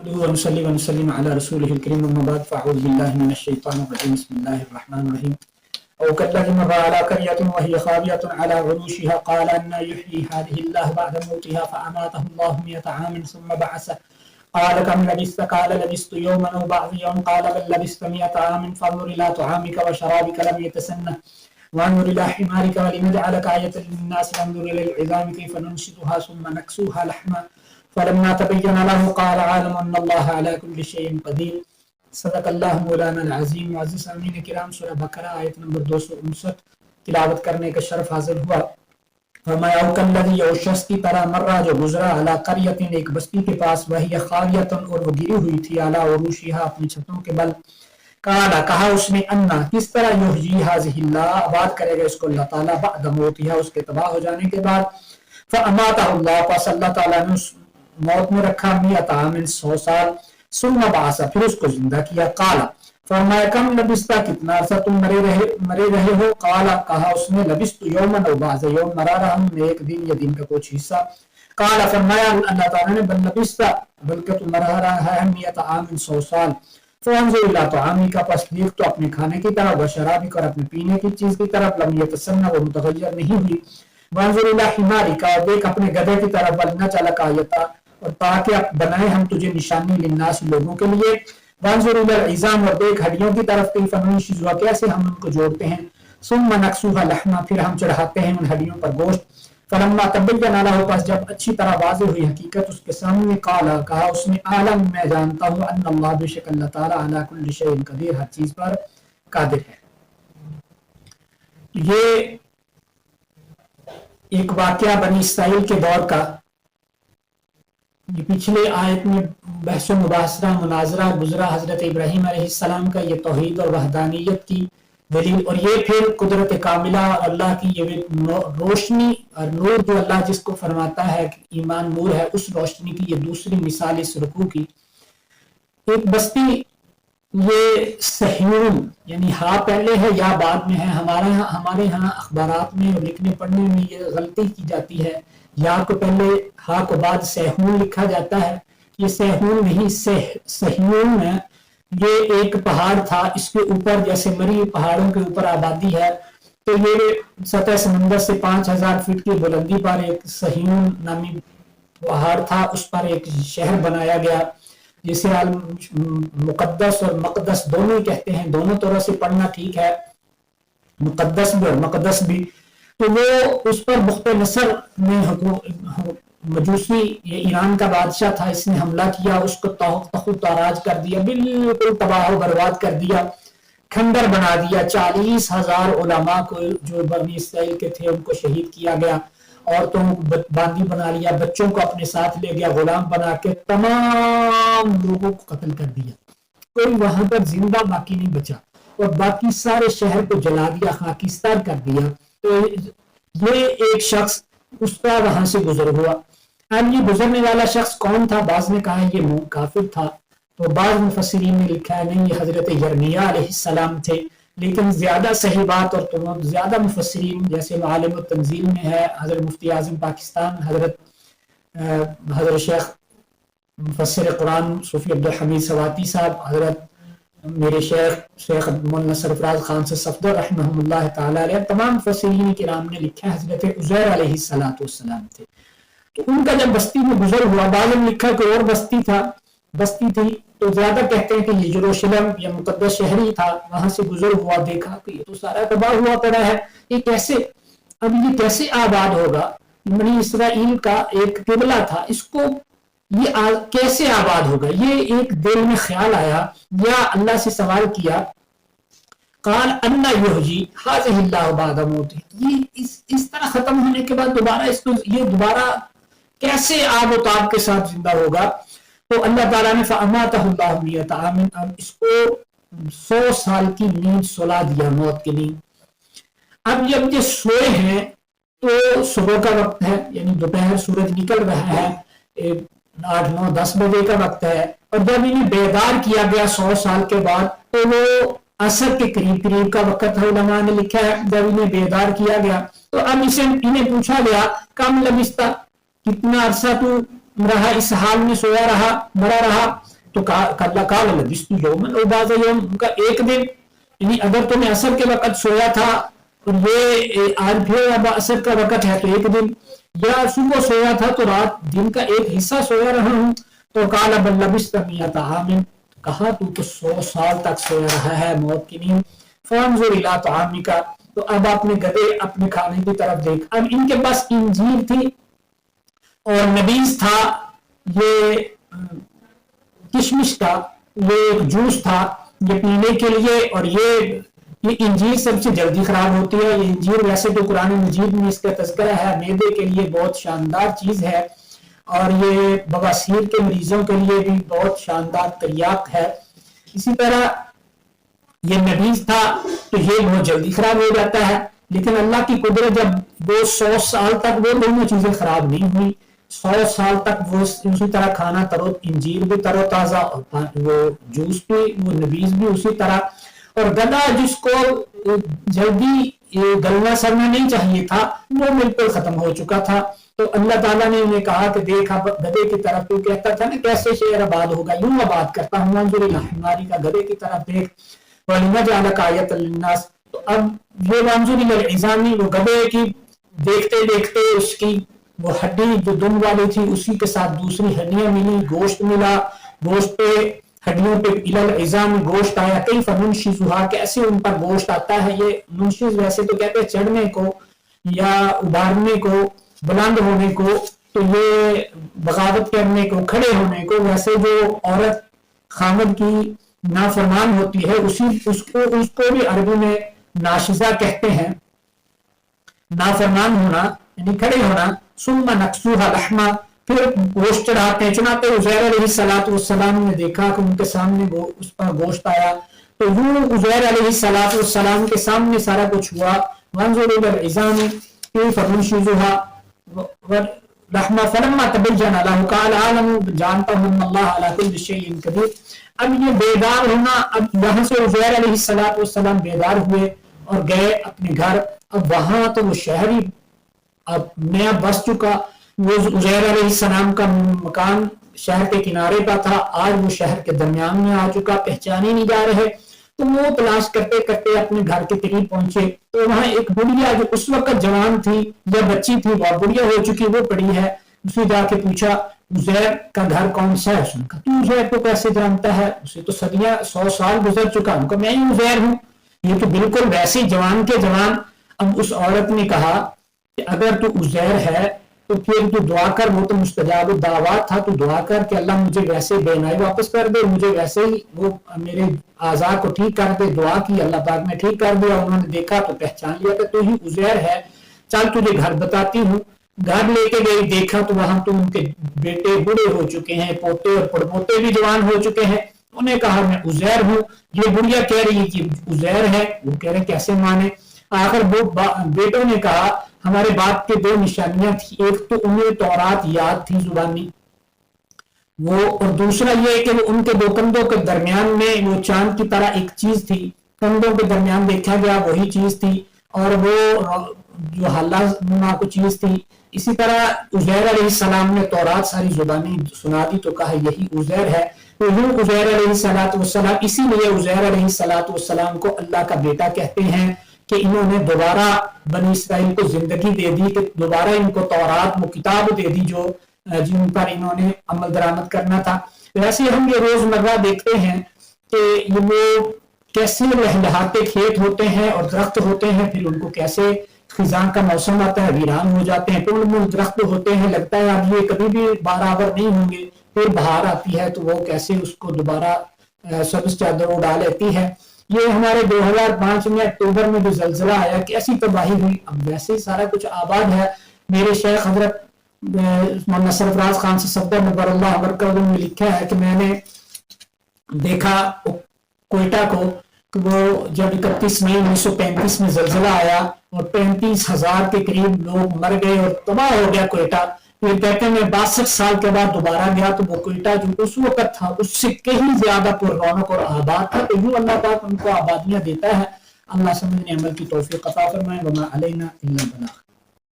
ونصلي ونسلم على رسوله الكريم أما بعد فأعوذ بالله من الشيطان الرجيم بسم الله الرحمن الرحيم أو كالذي مر على قرية وهي خاوية على عروشها قال أن يحيي هذه الله بعد موتها فأماته الله 100 عام ثم بعثه قال كم لبثت قال لبثت يوما أو بعض يوم قال بل لبثت 100 عام فانظر إلى طعامك وشرابك لم يتسنه وانظر إلى حمارك ولنجعلك آية للناس وانظر إلى العظام كيف ننشدها ثم نكسوها لحما فلما تبين له قال عالم أن الله على كل شيء قدير صدق اللہ مولانا العظیم. معزز سامعین کرام، سورہ بقرہ آیت نمبر 259 تلاوت کرنے کا شرف حاصل ہوا. فرمایا کالذی، او شخص کی طرح مرہ جو گزرا، علی قریۃ ایک بستی کے پاس، وہی خاویۃ اور وہ گری ہوئی تھی، علی عروشها اپنی چھتوں کے بل. قال کہا اس نے، انا کس طرح یحیی هذه اللہ آباد کرے گا اس کو اللہ تعالیٰ، بعد موتها اس کے تباہ ہو جانے کے بعد. فاماتہ اللہ، پس اللہ تعالیٰ نے اس موت میں رکھا 100 عام 100 سال. ثم بعث، پھر اس کو زندہ کیا. قال فرمایا کم لبثتا، کتنا عرصہ تم مرے رہے ہو. قال کہا اس نے، لبثت یوما او بعض یوم، مرا رہا ہوں میں ایک دن یا دن کا کچھ حصہ. قال فرمایا اللہ تعالیٰ نے، بل لبثتا، بلکہ تم مرا رہا ہے 100 عام 100 سال. فانظر الی طعامک، پس دیکھ تو اپنے کھانے کی طرف، وشرابک اور اپنے پینے کی چیز کی طرف، لم یتسنہ وہ متغیر نہیں ہوئی. وانظر الی حمارک، اور دیکھ اپنے گدھے کی طرف، ولنجعلک آیۃ، اور تاکہ بنائے ہم تجھے نشانی للناس لوگوں کے لیے. وانظر الی العظام، اور دیکھ ہڈیوں کی طرف، کیف ننشزها کیسے ہم ان کو جوڑتے ہیں. ثم نکسوها لحما، پھر ہم چڑھاتے ہیں ان ہڈیوں پر گوشت. فلما تبین له، پس جب اچھی طرح واضح ہوئی حقیقت اس کے سامنے، قال کہا اس نے، عالم میں جانتا ہوں، ان اللہ بے شک اللہ تعالی علی کل شیء قدیر ہر چیز پر قادر ہے. یہ ایک واقعہ بنی اسرائیل کے دور کا، یہ پچھلے آیت میں بحث و مباحثہ مناظرہ گزرا حضرت ابراہیم علیہ السلام کا، یہ توحید اور وحدانیت کی دلیل، اور یہ پھر قدرت کاملہ اور اللہ کی یہ روشنی اور نور جو اللہ جس کو فرماتا ہے کہ ایمان نور ہے، اس روشنی کی یہ دوسری مثال اس رکوع کی. ایک بستی، یہ صہیون یعنی ہاں پہلے ہے یا بعد میں ہے. ہمارے ہاں اخبارات میں اور لکھنے پڑھنے میں یہ غلطی کی جاتی ہے، یا کو پہلے ہا کو بعد سہون لکھا جاتا ہے. یہ سہون نہیں، صہیون ہے. یہ ایک پہاڑ تھا، اس کے اوپر جیسے مری پہاڑوں کے اوپر آبادی ہے، تو یہ سطح سمندر سے 5000 فٹ کی بلندی پر ایک صہیون نامی پہاڑ تھا. اس پر ایک شہر بنایا گیا جسے مقدس اور مقدس دونوں کہتے ہیں. دونوں طرح سے پڑھنا ٹھیک ہے، مقدس بھی اور مقدس بھی. تو وہ اس پر بخت نصر نے مجوسی، یہ ایران کا بادشاہ تھا، اس نے حملہ کیا، اس کو تخت و تاراج کر دیا، بالکل تباہ و برباد کر دیا، کھنڈر بنا دیا. 40,000 علماء کو جو بنی اسرائیل کے تھے ان کو شہید کیا گیا، عورتوں کو باندی بنا لیا، بچوں کو اپنے ساتھ لے گیا، غلام بنا کے تمام لوگوں کو قتل کر دیا. کوئی وہاں پر زندہ باقی نہیں بچا، اور باقی سارے شہر کو جلا دیا، خاکستار کر دیا. تو یہ ایک شخص اس کا وہاں سے گزر ہوا. اب یہ گزرنے والا شخص کون تھا؟ بعض نے کہا یہ کافر تھا، تو بعض مفسرین نے لکھا ہے نہیں، یہ حضرت یرمیہ علیہ السلام تھے. لیکن زیادہ صحیح بات اور زیادہ مفسرین جیسے معالم التنزیل میں ہے، حضرت مفتی اعظم پاکستان حضرت شیخ مفسر قرآن صوفی عبدالحمید سواتی صاحب، حضرت میرے شیخ مولانا سرفراز خان سے صفدر رحمہ اللہ تعالی علیہ، تمام مفسرین کرام نے لکھا ہے حضرت عزیر علیہ السلام تھے. تو ان کا جب بستی میں گزر ہوا، بعض نے لکھا کہ اور بستی تھی، تو زیادہ کہتے ہیں کہ یہ یروشلم یا مقدس شہری تھا. وہاں سے گزر ہوا، دیکھا کہ یہ تو سارا تباہ ہوا پڑا ہے، یہ کیسے آباد ہوگا؟ بنی اسرائیل کا ایک قبلہ تھا، اس کو یہ کیسے آباد ہوگا؟ یہ ایک دل میں خیال آیا، یا اللہ سے سوال کیا. قال انا یحیی ھذہ اللہ بعد موتہ، یہ اس طرح ختم ہونے کے بعد دوبارہ کیسے آب و تاب کے ساتھ زندہ ہوگا؟ تو اللہ تعالیٰ نے فاماتہ اللہ 100 عام، اب اس کو 100 سال کی نیند سلا دیا، موت کی نیند. اب جب یہ سوئے ہیں تو صبح کا وقت ہے، یعنی دوپہر سورج نکل رہا ہے، 8 9 10 بجے کا وقت ہے. اور جب انہیں بیدار کیا گیا 100 سال کے بعد، تو وہ عصر کے قریب کا وقت ہے. علماء نے لکھا ہے جب انہیں بیدار کیا گیا تو اب انہیں پوچھا گیا، کم لبثت، کتنا عرصہ تو رہا اس حال میں، سویا رہا، مرا رہا. تو کالا کالا لبستو یومن او بعض یوم، ان کا ایک دن، یعنی اگر تم عصر کے وقت سویا تھا اور یہ آج پھر اب عصر کا وقت ہے تو ایک دن، یا صبح سویا تھا تو رات دن کا ایک حصہ سویا رہا ہوں، تو قال بل لبست مئۃ عام، کہا تو 100 سال تک سویا رہا ہے موت کی نیند، فانظر الی طعامک، تو اب اپنے گدے اپنے کھانے کی طرف دیکھ۔ اب ان کے پاس انجیر تھی اور نبیذ تھا، یہ کشمش کا، یہ ایک جوس تھا یہ پینے کے لیے، اور یہ انجیر سب سے جلدی خراب ہوتی ہے۔ یہ انجیر ویسے تو قرآن مجید میں اس کا تذکرہ ہے، معدے کے لیے بہت شاندار چیز ہے، اور یہ بواسیر کے مریضوں کے لیے بھی بہت شاندار تریاق ہے۔ اسی طرح یہ نبیذ تھا تو یہ بہت جلدی خراب ہو جاتا ہے، لیکن اللہ کی قدرت جب وہ 100 سال تک وہ دونوں چیزیں خراب نہیں ہوئی، 100 سال تک وہ اسی طرح کھانا انجیر بھی تر و تازہ، اور وہ جوس بھی، وہ نبیذ بھی اسی طرح، اور گدا جس کو جلدی گلنا سڑنا نہیں چاہیے تھا وہ بالکل ختم ہو چکا تھا۔ تو اللہ تعالیٰ نے انہیں کہا کہ دیکھ اب گدے کی طرف، تو کہتا تھا نا کیسے شعر آباد ہوگا، یوں آباد کرتا ہوں، انظر الی حمارک، گدے کی طرف دیکھ، وَلِنَجْعَلَکَ آیَةً لِلنَّاسِ، تو اب یہ وانظر الی العظام، وہ گدے کی دیکھتے دیکھتے اس کی وہ ہڈی جو دم والی تھی اسی کے ساتھ دوسری ہڈیاں ملی، گوشت ملا، گوشت پہ ہڈیوں پہ الی العظام گوشت آیا، کیف ننشزھا، کیسے ان پر گوشت آتا ہے۔ یہ منشز ویسے تو کہتے ہیں چڑھنے کو یا ابھارنے کو، بلند ہونے کو، تو یہ بغاوت کرنے کو، کھڑے ہونے کو، ویسے جو عورت خامد کی نافرمان ہوتی ہے اس کو بھی عربی میں ناشزہ کہتے ہیں، نافرمان ہونا یعنی کھڑے ہونا۔ ثم نکسوها لحما، پھر گوشت چڑھاتے ہیں، چنانچہ عزیر علیہ السلام نے دیکھا کہ ان کے سامنے اس پر گوشت آیا، تو یوں عزیر علیہ السلام کے سامنے سارا کچھ ہوا۔ وانظر الی العظام کیف ننشزها لحما فلما تبین له قال اعلم، جانتا ہوں اللہ علی کل شیء قدیر۔ اب یہ بیدار ہونا، اب یہاں سے عزیر علیہ السلام بیدار ہوئے اور گئے اپنے گھر۔ اب وہاں تو وہ شہری اب نیا بس چکا، وہ عزیر علیہ السلام کا مکان شہر کے کنارے پر تھا، آج وہ شہر کے درمیان میں آ چکا، پہچانے نہیں جا رہے، تو وہ تلاش کرتے کرتے اپنے گھر کے قریب پہنچے، تو وہاں ایک بڑھیا جو اس وقت جوان تھی یا بچی تھی، وہ بڑھیا ہو چکی، وہ پڑی ہے، اسے جا کے پوچھا عزیر کا گھر کون سا ہے؟ اس نے کہا تو عزیر کو کیسے جانتا ہے، اسے تو صدیاں 100 سال گزر چکا۔ ان کو میں ہی عزیر ہوں، یہ تو بالکل ویسے جوان کے جوان۔ اب اس عورت نے کہا کہ اگر تو عزیر ہے تو پھر تو دعا کر، وہ تو مستجاب الدعوات تھا، تو دعا کر کہ اللہ مجھے ویسے بینائی واپس کر دے، مجھے ویسے ہی وہ میرے اعضاء کو ٹھیک کر دے۔ دعا کی، اللہ پاک نے ٹھیک کر دیا، انہوں نے دیکھا تو پہچان لیا کہ تو ہی عزیر ہے، چل تجھے گھر بتاتی ہوں۔ گھر لے کے گئی، دیکھا تو وہاں تو ان کے بیٹے بوڑھے ہو چکے ہیں، پوتے اور پڑپوتے بھی جوان ہو چکے ہیں۔ انہیں کہا میں عزیر ہوں، یہ بڑھیا کہہ رہی ہے کہ عزیر ہے، وہ کہہ رہے کیسے مانے۔ آخر بیٹوں نے کہا ہمارے باپ کے 2 نشانیاں تھی، ایک تو انہیں تورات یاد تھی زبانی وہ، اور دوسرا یہ کہ وہ ان کے 2 کندھوں کے درمیان میں وہ چاند کی طرح ایک چیز تھی، کندھوں کے درمیان دیکھا گیا وہی چیز تھی، اور وہ جو حالہ نما کو چیز تھی۔ اسی طرح عزیر علیہ السلام نے تورات ساری زبانی سنا دی، تو کہا یہی عزیر ہے۔ تو یوں عزیر علیہ السلام، اسی لیے عزیر علیہ السلام کو اللہ کا بیٹا کہتے ہیں کہ انہوں نے دوبارہ بنی اسرائیل کو زندگی دے دی، کہ دوبارہ ان کو تورات وہ کتاب دے دی جو جن پر انہوں نے عمل درآمد کرنا تھا۔ ویسے ہم یہ روزمرہ دیکھتے ہیں کہ یہ وہ کیسے لہلہاتے کھیت ہوتے ہیں اور درخت ہوتے ہیں، پھر ان کو کیسے خزاں کا موسم آتا ہے ویران ہو جاتے ہیں، ٹول مول درخت ہوتے ہیں، لگتا ہے اب یہ کبھی بھی برابر نہیں ہوں گے، پھر بہار آتی ہے تو وہ کیسے اس کو دوبارہ سبز چادر اڑا لیتی ہے۔ یہ ہمارے 2005 میں اکتوبر میں جو زلزلہ آیا کیسی تباہی ہوئی، اب ویسے ہی سارا کچھ آباد ہے۔ میرے شیخ حضرت مولانا سرفراز خان سے صفدر نبر اللہ مرکز میں لکھا ہے کہ میں نے دیکھا کوئٹہ کو کہ وہ جب 31 مئی 1935 میں زلزلہ آیا اور 35,000 کے قریب لوگ مر گئے اور تباہ ہو گیا کوئٹہ۔ پھر کہتے ہیں میں 62 سال کے بعد دوبارہ گیا تو وہ کوئٹہ جو اس وقت تھا اس سے کہیں زیادہ پر رونق اور آباد تھا۔ تو یوں اللہ پاک ان کو آبادیاں دیتا ہے۔ اللہ سمجھنے عمل کی توفیق عطا فرمائے۔ وما علینا الا البلاغ۔